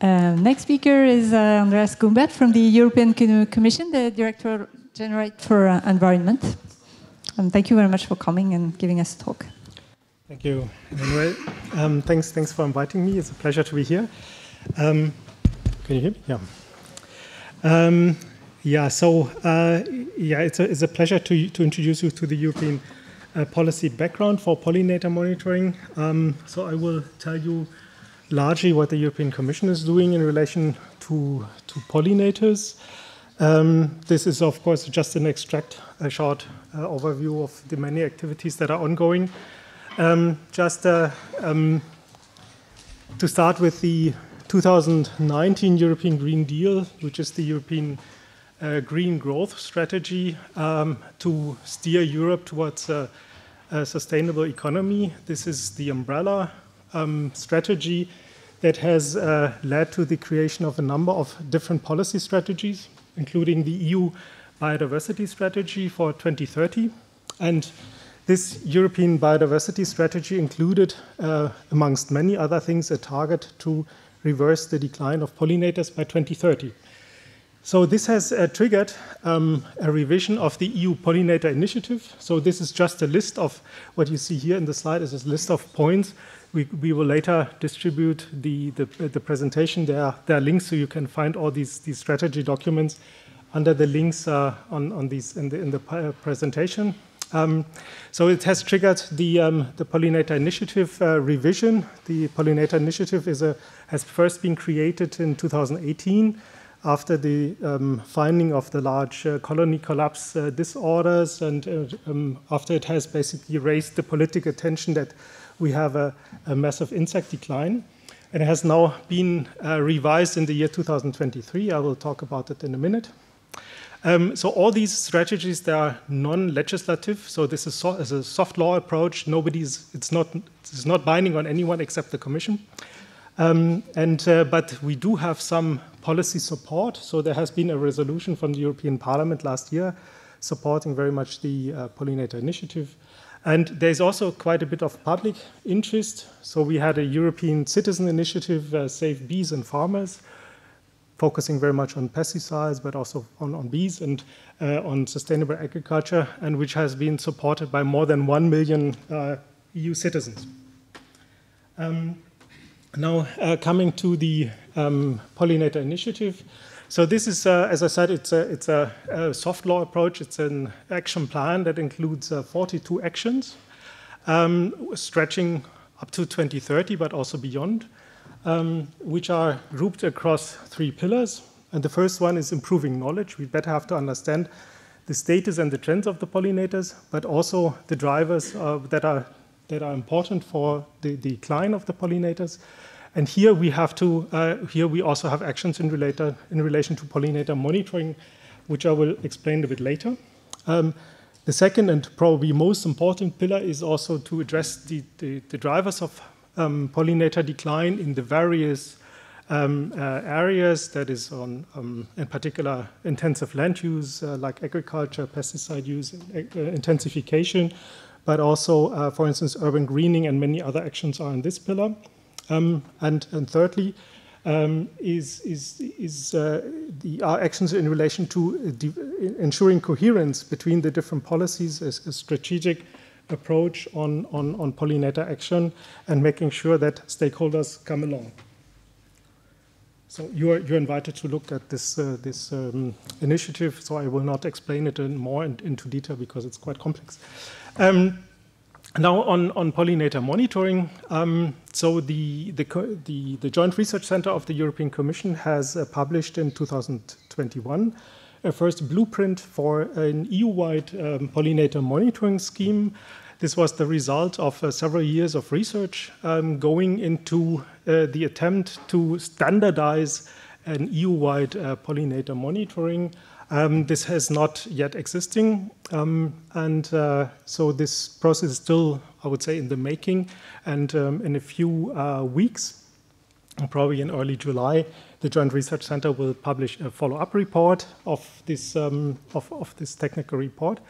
Next speaker is Andreas Gumbert from the European Commission, the Director General for Environment. Thank you very much for coming and giving us a talk. Thank you, Emmanuel. Thanks for inviting me. It's a pleasure to be here. Can you hear me? Yeah. It's a pleasure to introduce you to the European policy background for pollinator monitoring. So I will tell you largely what the European Commission is doing in relation to pollinators. This is, of course, just an extract, a short overview of the many activities that are ongoing. To start with the 2019 European Green Deal, which is the European green growth strategy to steer Europe towards a sustainable economy. This is the umbrella strategy that has led to the creation of a number of different policy strategies, including the EU Biodiversity Strategy for 2030. And this European Biodiversity Strategy included, amongst many other things, a target to reverse the decline of pollinators by 2030. So this has triggered a revision of the EU Pollinator Initiative. So this is just a list of what you see here in the slide is a list of points. We will later distribute the presentation. There are links, so you can find all these strategy documents under the links on these in the presentation. So it has triggered the Pollinator Initiative revision. The Pollinator Initiative has first been created in 2018 after the finding of the large colony collapse disorders, and after it has basically raised the political attention that we have a massive insect decline. And it has now been revised in the year 2023. I will talk about it in a minute. So all these strategies, they are non-legislative. So this is a soft law approach. It's not binding on anyone except the Commission. But we do have some policy support. So there has been a resolution from the European Parliament last year supporting very much the Pollinator Initiative. And there's also quite a bit of public interest. So we had a European citizen initiative, Save Bees and Farmers, focusing very much on pesticides, but also on bees and on sustainable agriculture, and which has been supported by more than 1 million EU citizens. Now, coming to the Pollinator Initiative. So this is, as I said, it's a soft law approach. It's an action plan that includes 42 actions, stretching up to 2030, but also beyond, which are grouped across 3 pillars. And the first one is improving knowledge. We better have to understand the status and the trends of the pollinators, but also the drivers that are important for the decline of the pollinators. And here we have to. Here we also have actions in relation to pollinator monitoring, which I will explain a bit later. The second and probably most important pillar is also to address the drivers of pollinator decline in the various areas. That is on, in particular, intensive land use like agriculture, pesticide use, intensification, but also, for instance, urban greening and many other actions are in this pillar. And thirdly, are actions in relation to ensuring coherence between the different policies, a strategic approach on pollinator action, and making sure that stakeholders come along. So you're invited to look at this initiative. So I will not explain it into detail because it's quite complex. Now on pollinator monitoring, so the Joint Research Center of the European Commission has published in 2021 a first blueprint for an EU-wide pollinator monitoring scheme. This was the result of several years of research going into the attempt to standardize an EU-wide pollinator monitoring. This has not yet existing, so this process is still, I would say, in the making. And in a few weeks, probably in early July, the Joint Research Center will publish a follow-up report of this technical report.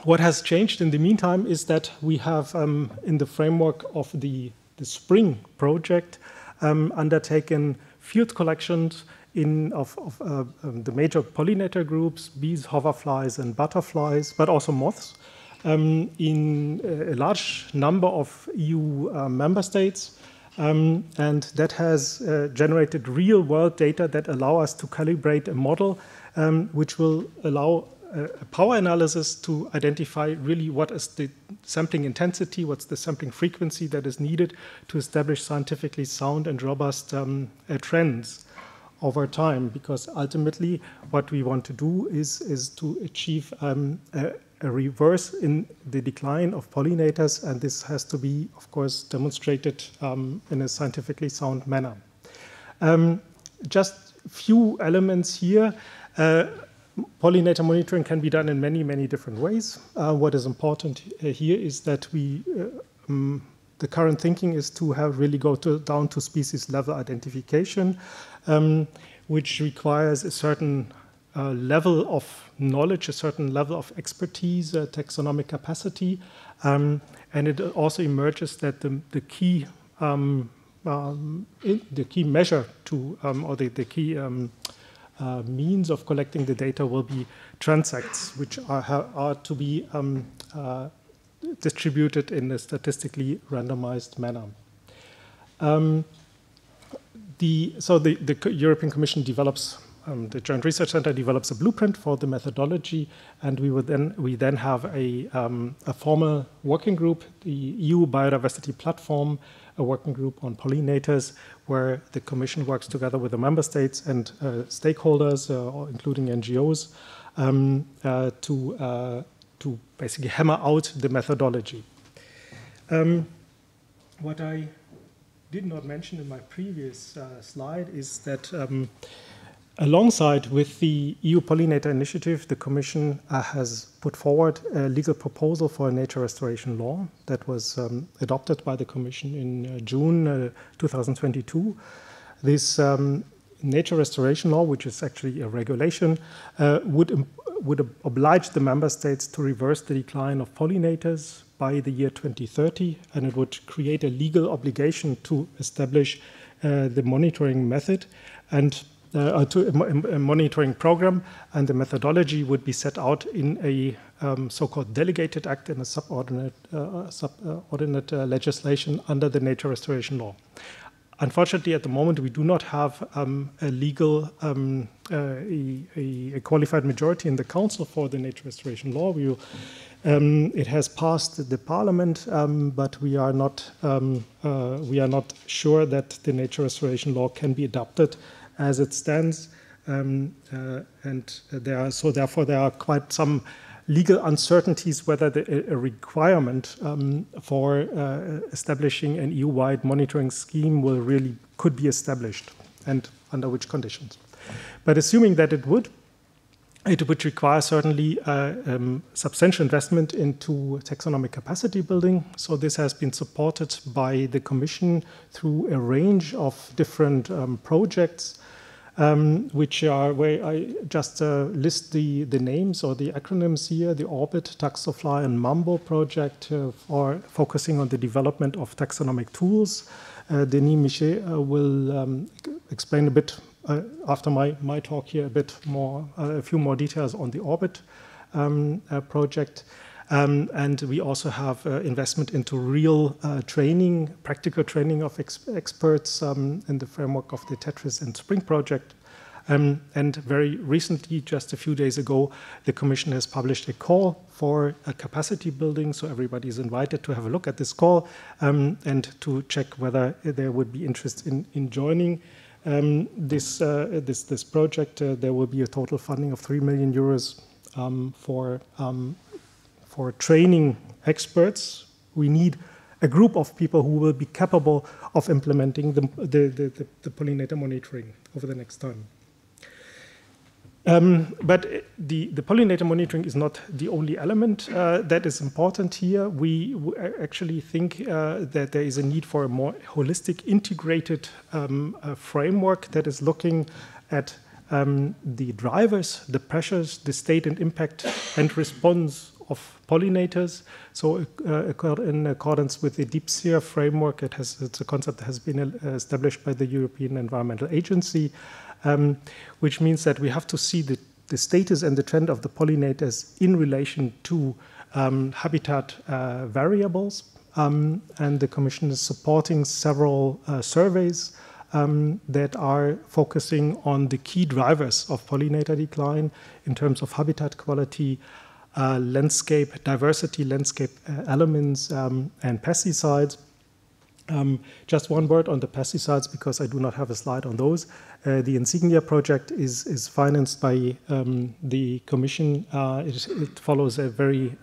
What has changed in the meantime is that we have, in the framework of the Spring project, undertaken field collections of the major pollinator groups, bees, hoverflies, and butterflies, but also moths, in a large number of EU member states. And that has generated real-world data that allow us to calibrate a model which will allow a power analysis to identify really what is the sampling intensity, what's the sampling frequency that is needed to establish scientifically sound and robust trends over time. Because ultimately what we want to do is to achieve a reverse in the decline of pollinators, and this has to be, of course, demonstrated in a scientifically sound manner. Just a few elements here. Pollinator monitoring can be done in many, many different ways. What is important here is that the current thinking is to have really go down to species level identification, which requires a certain level of knowledge, a certain level of expertise, taxonomic capacity, and it also emerges that the key measure to, or the key means of collecting the data will be transects, which are to be distributed in a statistically randomized manner. The European Commission develops, the Joint Research Center develops a blueprint for the methodology, and we then have a formal working group, the EU Biodiversity Platform, a working group on pollinators, where the Commission works together with the member states and stakeholders, including NGOs, to basically hammer out the methodology. What I did not mention in my previous slide is that alongside with the EU Pollinator Initiative, the Commission has put forward a legal proposal for a nature restoration law that was adopted by the Commission in June 2022. This nature restoration law, which is actually a regulation, would oblige the member states to reverse the decline of pollinators by the year 2030, and it would create a legal obligation to establish the monitoring method and a monitoring program, and the methodology would be set out in a so-called delegated act in a subordinate legislation under the nature restoration law. Unfortunately, at the moment, we do not have a legal, a qualified majority in the Council for the nature restoration law. It has passed the Parliament, but we are not sure that the nature restoration law can be adopted as it stands, and therefore there are quite some legal uncertainties whether a requirement for establishing an EU-wide monitoring scheme could be established, and under which conditions. But assuming that it would require certainly substantial investment into taxonomic capacity building. So this has been supported by the Commission through a range of different projects, which are where I just list the names or the acronyms here: the Orbit, Taxofly, and Mambo project for focusing on the development of taxonomic tools. Denis Michet will explain a bit after my talk here a few more details on the Orbit project. And we also have investment into real training, practical training of experts in the framework of the Tetris and Spring project. And very recently, just a few days ago, the Commission has published a call for a capacity building. So everybody is invited to have a look at this call and to check whether there would be interest in joining this project. There will be a total funding of 3 million euros for training experts. We need a group of people who will be capable of implementing the pollinator monitoring over the next time. But the pollinator monitoring is not the only element that is important here. We actually think that there is a need for a more holistic, integrated framework that is looking at the drivers, the pressures, the state and impact and response of pollinators. So in accordance with the Deep Sea framework, it's a concept that has been established by the European Environmental Agency, which means that we have to see the status and the trend of the pollinators in relation to habitat variables. And the Commission is supporting several surveys that are focusing on the key drivers of pollinator decline in terms of habitat quality, landscape diversity, landscape elements, and pesticides. Just one word on the pesticides, because I do not have a slide on those. The Insignia project is financed by the Commission. It follows a very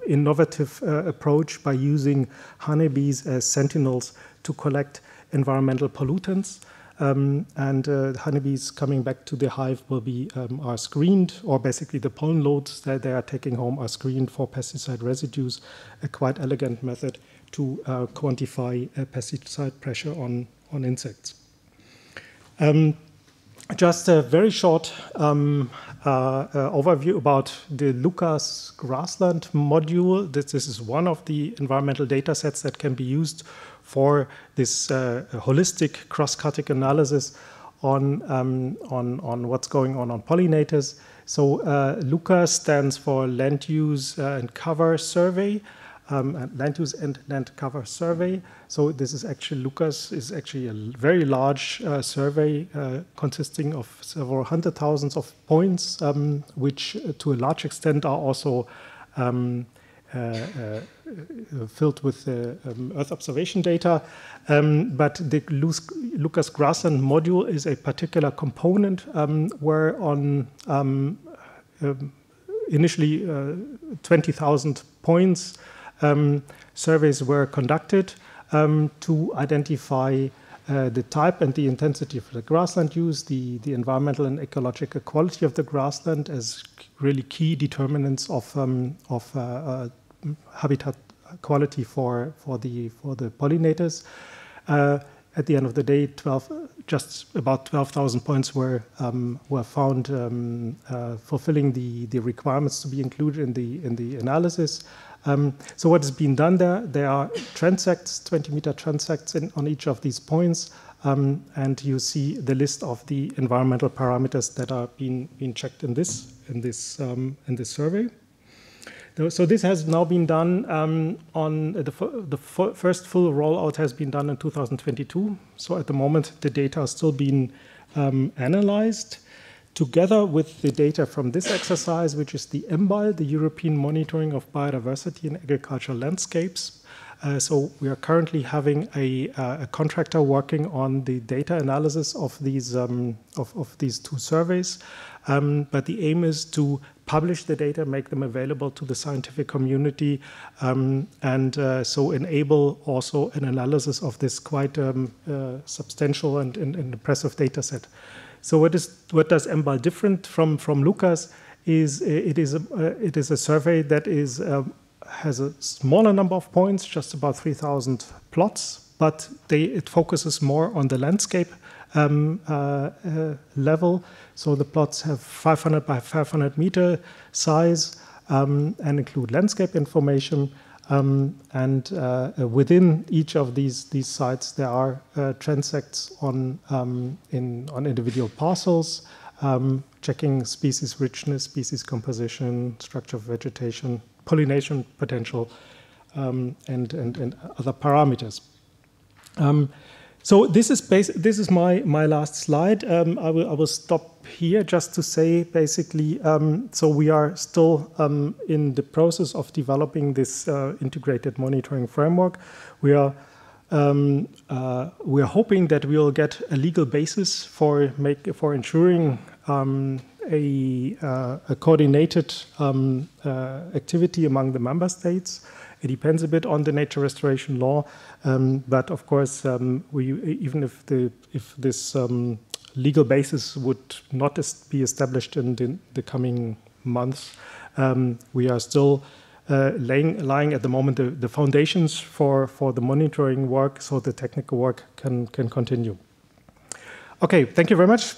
innovative approach by using honeybees as sentinels to collect environmental pollutants. And honeybees coming back to the hive will be are screened, or basically the pollen loads that they are taking home are screened for pesticide residues, a quite elegant method to quantify pesticide pressure on insects. Just a very short overview about the Lucas grassland module. This is one of the environmental data sets that can be used for this holistic cross-cutting analysis on what's going on pollinators. So Lucas stands for Land Use and Cover Survey. Land use and land cover survey. So this is actually, Lucas is actually a very large survey consisting of several hundred thousands of points, which to a large extent are also filled with Earth observation data. But the Lucas grassland module is a particular component where on initially 20,000 points surveys were conducted to identify the type and the intensity of the grassland use, the environmental and ecological quality of the grassland as really key determinants of habitat quality for the pollinators. At the end of the day, just about 12,000 points were found fulfilling the requirements to be included in the analysis. So what has been done there are transects, 20-meter transects on each of these points, and you see the list of the environmental parameters that are being checked in this survey. So this has now been done on the first full rollout has been done in 2022. So at the moment, the data are still being analyzed. Together with the data from this exercise, which is the EMBAL, the European Monitoring of Biodiversity in Agricultural Landscapes. So we are currently having a contractor working on the data analysis of these two surveys. But the aim is to publish the data, make them available to the scientific community, and so enable also an analysis of this quite substantial and impressive data set. So what does EMBAL different from Lucas is it is a survey that has a smaller number of points, just about 3,000 plots, but it focuses more on the landscape level. So the plots have 500 by 500 meter size and include landscape information. And within each of these sites, there are transects on individual parcels, checking species richness, species composition, structure of vegetation, pollination potential, and other parameters. So this is my last slide. I will stop here just to say basically. So we are still in the process of developing this integrated monitoring framework. We are hoping that we will get a legal basis for ensuring a coordinated activity among the member states. It depends a bit on the nature restoration law, but of course, even if this legal basis would not be established in the coming months, we are still laying at the moment the foundations for the monitoring work, so the technical work can continue. Okay, thank you very much.